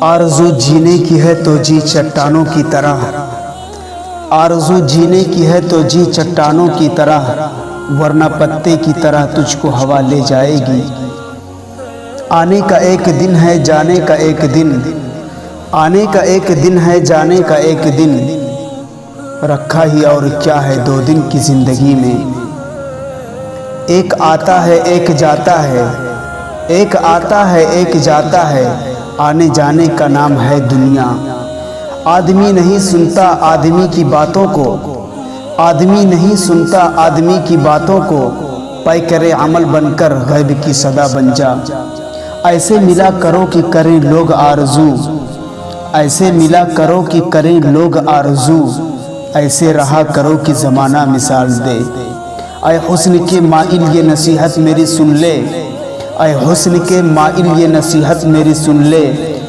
आरज़ू जीने की है तो जी चट्टानों की तरह, आरज़ू जीने की है तो जी चट्टानों की तरह, वरना पत्ते की तरह तुझको हवा ले जाएगी। आने का एक दिन है जाने का एक दिन, आने का एक दिन है जाने का एक दिन, रखा ही और क्या है 2 दिन की ज़िंदगी में। एक आता है एक जाता है, एक आता है एक जाता है, आने जाने का नाम है दुनिया। आदमी नहीं सुनता आदमी की बातों को, आदमी नहीं सुनता आदमी की बातों को, पै करे अमल बनकर गैब की सदा बन जा। ऐसे मिला करो कि करें लोग आरज़ू, ऐसे मिला करो कि करें लोग आरज़ू, ऐसे रहा करो कि ज़माना मिसाल दे। ऐ हुस्न के माइल ये नसीहत मेरी सुन ले, ऐ हुस्न के माइल ये नसीहत मेरी सुन ले,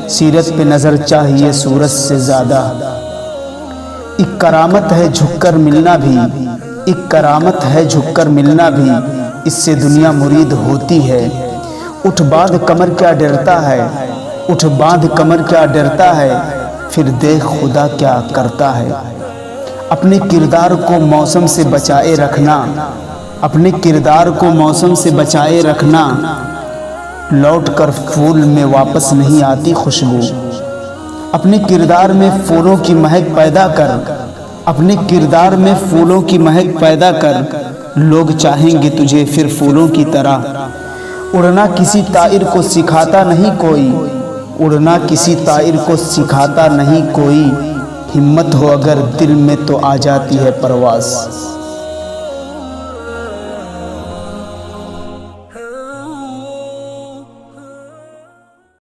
सीरत पे नज़र चाहिए सूरज से ज़्यादा। एक करामत है झुककर मिलना भी, एक करामत है झुककर मिलना भी, इससे दुनिया मुरीद होती है। उठ बांध कमर क्या डरता है, उठ बांध कमर क्या डरता है, फिर देख खुदा क्या करता है। अपने किरदार को मौसम से बचाए रखना, अपने किरदार को मौसम से बचाए रखना, लौट कर फूल में वापस नहीं आती खुशबू। अपने किरदार में फूलों की महक पैदा कर, अपने किरदार में फूलों की महक पैदा कर, लोग चाहेंगे तुझे फिर फूलों की तरह। उड़ना किसी ताइर को सिखाता नहीं कोई, उड़ना किसी ताइर को सिखाता नहीं कोई, हिम्मत हो अगर दिल में तो आ जाती है परवाज़।